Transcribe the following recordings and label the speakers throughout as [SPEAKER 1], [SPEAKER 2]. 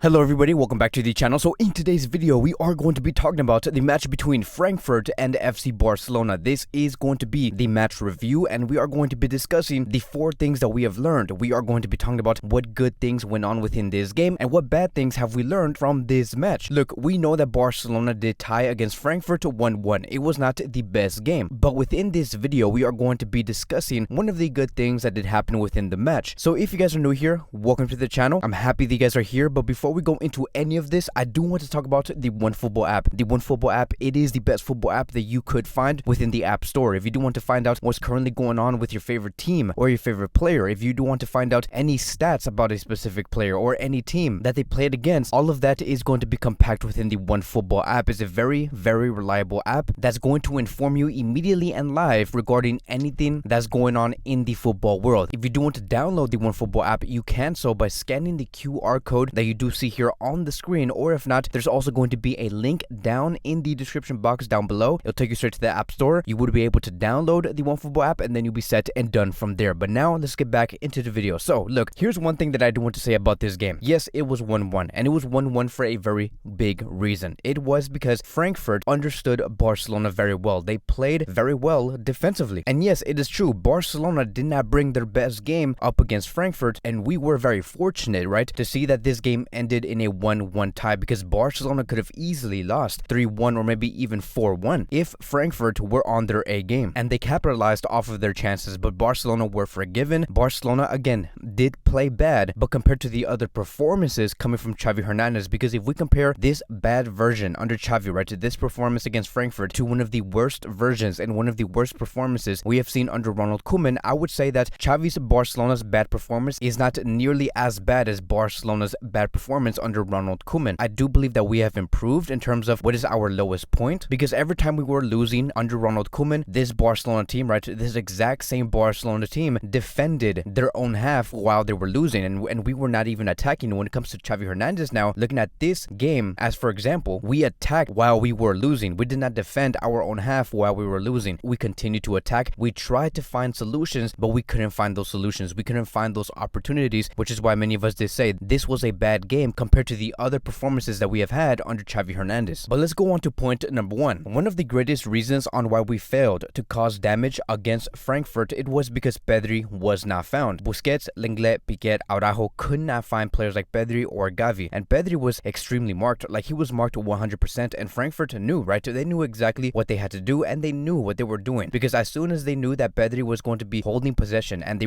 [SPEAKER 1] Hello everybody, welcome back to the channel. So in today's video, we are going to be talking about the match between Frankfurt and FC Barcelona. This is going to be the match review, and we are going to be discussing the 4 things that we have learned. We are going to be talking about what good things went on within this game and what bad things have we learned from this match. Look, we know that Barcelona did tie against Frankfurt 1-1. It was not the best game, but within this video, we are going to be discussing one of the good things that did happen within the match. So if you guys are new here, welcome to the channel. I'm happy that you guys are here, but before we go into any of this, I do want to talk about the OneFootball app. The OneFootball app, it is the best football app that you could find within the App Store. If you do want to find out what's currently going on with your favorite team or your favorite player, if you do want to find out any stats about a specific player or any team that they played against, all of that is going to be compact within the OneFootball app. It's a very, very reliable app that's going to inform you immediately and live regarding anything that's going on in the football world. If you do want to download the OneFootball app, you can so by scanning the QR code that you do see here on the screen, or if not, there's also going to be a link down in the description box down below. It'll take you straight to the App Store. You would be able to download the OneFootball app and then you'll be set and done from there. But now let's get back into the video. So look, here's one thing that I do want to say about this game. Yes, it was 1-1, and it was 1-1 for a very big reason. It was because Frankfurt understood Barcelona very well. They played very well defensively. And yes, it is true, Barcelona did not bring their best game up against Frankfurt, and we were very fortunate, right, to see that this game ended in a 1-1 tie, because Barcelona could have easily lost 3-1 or maybe even 4-1 if Frankfurt were on their A game, and they capitalized off of their chances. But Barcelona were forgiven. Barcelona again did play bad, but compared to the other performances coming from Xavi Hernandez, because if we compare this bad version under Xavi, right, to this performance against Frankfurt, to one of the worst versions and one of the worst performances we have seen under Ronald Koeman, I would say that Xavi's Barcelona's bad performance is not nearly as bad as Barcelona's bad performance under Ronald Koeman. I do believe that we have improved in terms of what is our lowest point, because every time we were losing under Ronald Koeman, this Barcelona team, right, this exact same Barcelona team defended their own half while they were losing, and we were not even attacking. When it comes to Xavi Hernandez now, looking at this game as for example, we attacked while we were losing. We did not defend our own half while we were losing. We continued to attack. We tried to find solutions, but we couldn't find those solutions. We couldn't find those opportunities, which is why many of us did say this was a bad game compared to the other performances that we have had under Xavi Hernandez. But let's go on to point number 1. One of the greatest reasons on why we failed to cause damage against Frankfurt, it was because Pedri was not found. Busquets, Lenglet, Piqué, Araujo could not find players like Pedri or Gavi, and Pedri was extremely marked. Like, he was marked 100%, and Frankfurt knew, right? They knew exactly what they had to do, and they knew what they were doing, because as soon as they knew that Pedri was going to be holding possession and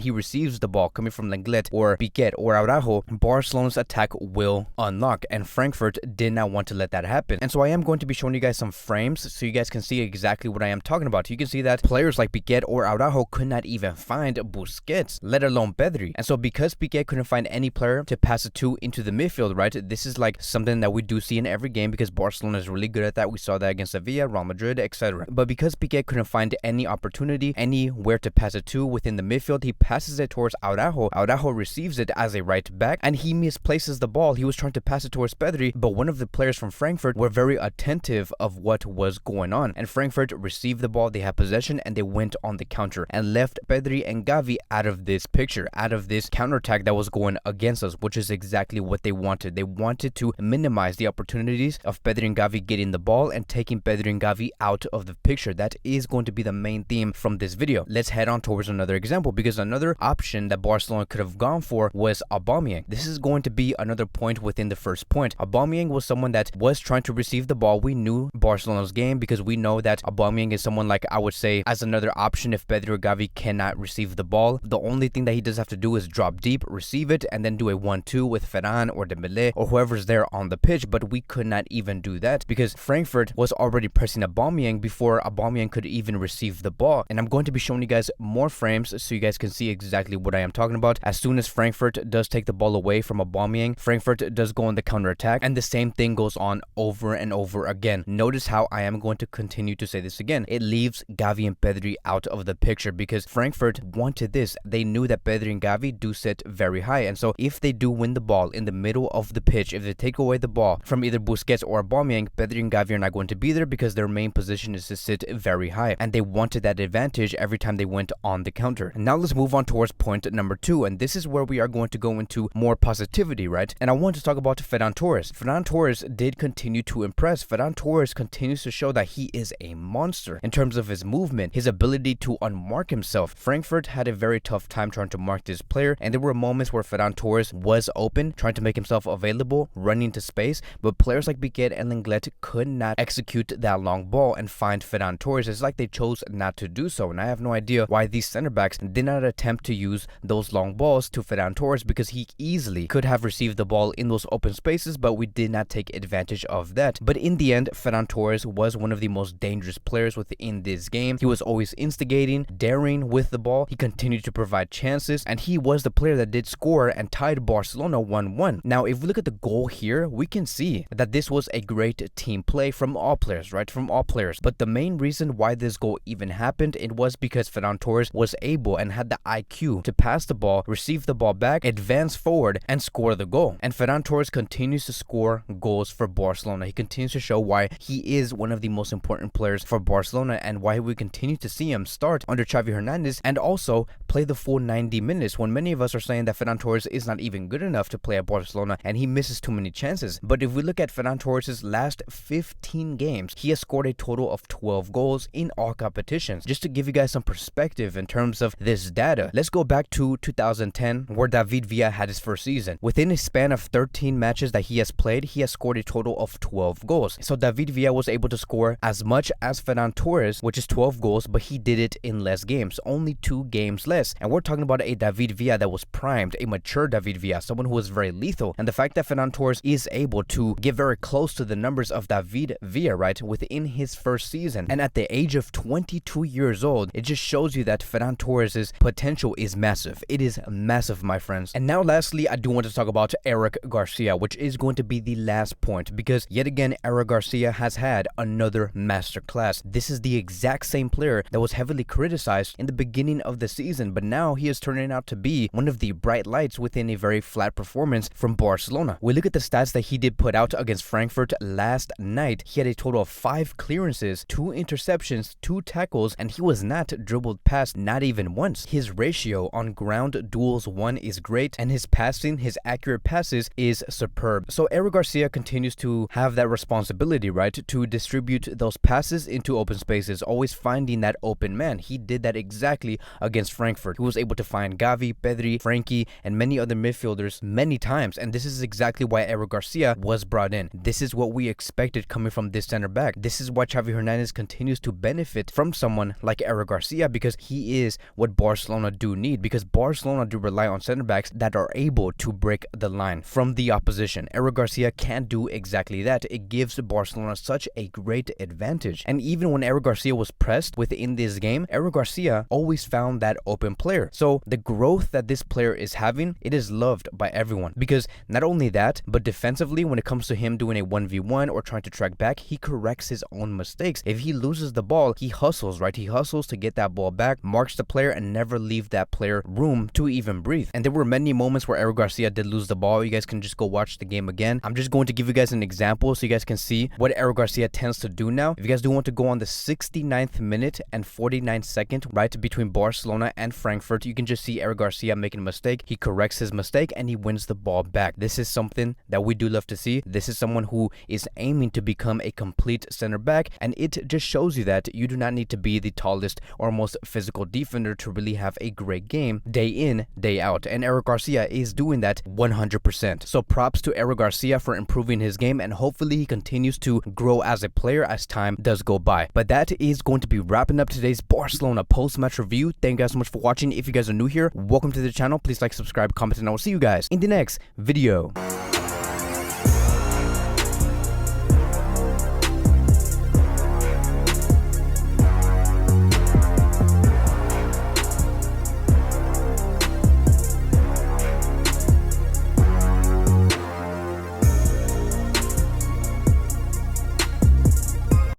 [SPEAKER 1] he receives the ball coming from Lenglet or Piqué or Araujo, Barcelona's attack will unlock, and Frankfurt did not want to let that happen. And so I am going to be showing you guys some frames so you guys can see exactly what I am talking about. You can see that players like Piqué or Araujo could not even find Busquets, let alone Pedri. And so because Piqué couldn't find any player to pass it to into the midfield, right, this is like something that we do see in every game, because Barcelona is really good at that. We saw that against Sevilla, Real Madrid, etc. But because Piqué couldn't find any opportunity, anywhere to pass it to within the midfield, he passes it towards Araujo. Araujo receives it as a right back, and he misplaces the ball. He was trying to pass it towards Pedri, but one of the players from Frankfurt were very attentive of what was going on, and Frankfurt received the ball, they had possession, and they went on the counter and left Pedri and Gavi out of this picture, out of this counterattack that was going against us, which is exactly what they wanted. They wanted to minimize the opportunities of Pedri and Gavi getting the ball and taking Pedri and Gavi out of the picture. That is going to be the main theme from this video. Let's head on towards another example, because another option that Barcelona could have gone for was Aubameyang. This is going to be another point within the first point. Aubameyang was someone that was trying to receive the ball. We knew Barcelona's game, because we know that Aubameyang is someone, like, I would say, as another option if Pedri or Gavi cannot receive the ball. The only thing that he does have to do is drop deep, receive it, and then do a 1-2 with Ferran or Dembele or whoever's there on the pitch. But we could not even do that because Frankfurt was already pressing Aubameyang before Aubameyang could even receive the ball. And I'm going to be showing you guys more frames so you guys can see exactly what I am talking about. As soon as Frankfurt does take the ball away from Aubameyang, Frankfurt does go on the counter attack, and the same thing goes on over and over again. Notice how I am going to continue to say this again. It leaves Gavi and Pedri out of the picture because Frankfurt wanted this. They knew that Pedri and Gavi do sit very high, and so if they do win the ball in the middle of the pitch, if they take away the ball from either Busquets or Aubameyang, Pedri and Gavi are not going to be there because their main position is to sit very high, and they wanted that advantage every time they went on the counter. And now let's move on towards point number 2, and this is where we are going to go into more positivity, right? right? And I want to talk about Ferran Torres. Ferran Torres did continue to impress. Ferran Torres continues to show that he is a monster in terms of his movement, his ability to unmark himself. Frankfurt had a very tough time trying to mark this player, and there were moments where Ferran Torres was open, trying to make himself available, running to space, but players like Piquet and Lenglet could not execute that long ball and find Ferran Torres. It's like they chose not to do so, and I have no idea why these center backs did not attempt to use those long balls to Ferran Torres, because he easily could have received the ball in those open spaces, but we did not take advantage of that. But in the end, Ferran Torres was one of the most dangerous players within this game. He was always instigating, daring with the ball. He continued to provide chances, and he was the player that did score and tied Barcelona 1-1. Now, if we look at the goal here, we can see that this was a great team play from all players, right? From all players. But the main reason why this goal even happened, it was because Ferran Torres was able and had the IQ to pass the ball, receive the ball back, advance forward, and score the goal. And Ferran Torres continues to score goals for Barcelona. He continues to show why he is one of the most important players for Barcelona, and why we continue to see him start under Xavi Hernandez and also play the full 90 minutes, when many of us are saying that Ferran Torres is not even good enough to play at Barcelona and he misses too many chances. But if we look at Ferran Torres' last 15 games, he has scored a total of 12 goals in all competitions. Just to give you guys some perspective in terms of this data, let's go back to 2010, where David Villa had his first season. Within a span of 13 matches that he has played, he has scored a total of 12 goals. So David Villa was able to score as much as Ferran Torres, which is 12 goals, but he did it in less games, only 2 games less. And we're talking about a David Villa that was primed, a mature David Villa, someone who was very lethal. And the fact that Ferran Torres is able to get very close to the numbers of David Villa, right, within his first season, and at the age of 22 years old, it just shows you that Ferran Torres' potential is massive. It is massive, my friends. And now lastly, I do want to talk about Eric Garcia, which is going to be the last point, because yet again, Eric Garcia has had another masterclass. This is the exact same player that was heavily criticized in the beginning of the season, but now he is turning out to be one of the bright lights within a very flat performance from Barcelona. We look at the stats that he did put out against Frankfurt last night. He had a total of 5 clearances, 2 interceptions, 2 tackles, and he was not dribbled past, not even once. His ratio on ground duels won is great, and his passing, his accurate passes, is superb. So Eric Garcia continues to have that responsibility, right, to distribute those passes into open spaces, always finding that open man. He did that exactly against Frankfurt. He was able to find Gavi, Pedri, Frankie, and many other midfielders many times, and this is exactly why Eric Garcia was brought in. This is what we expected coming from this center back. This is why Xavi Hernandez continues to benefit from someone like Eric Garcia, because he is what Barcelona do need, because Barcelona do rely on center backs that are able to break the line from the opposition. Eric Garcia can't do exactly that. It gives Barcelona such a great advantage. And even when Eric Garcia was pressed within this game, Eric Garcia always found that open player. So the growth that this player is having, it is loved by everyone, because not only that, but defensively, when it comes to him doing a 1v1 or trying to track back, he corrects his own mistakes. If he loses the ball, he hustles, right? He hustles to get that ball back, marks the player, and never leave that player room to even breathe. And there were many moments where Eric Garcia did lose the ball. You guys can just go watch the game again. I'm just going to give you guys an example so you guys can see what Eric Garcia tends to do now. If you guys do want to go on the 69th minute and 49th second, right, between Barcelona and Frankfurt, you can just see Eric Garcia making a mistake. He corrects his mistake and he wins the ball back. This is something that we do love to see. This is someone who is aiming to become a complete center back, and it just shows you that you do not need to be the tallest or most physical defender to really have a great game day in, day out. And Eric Garcia is doing that 100%. So props to Eric Garcia for improving his game, and hopefully he continues to grow as a player as time does go by. But that is going to be wrapping up today's Barcelona post-match review. Thank you guys so much for watching. If you guys are new here, welcome to the channel. Please like, subscribe, comment, and I will see you guys in the next video.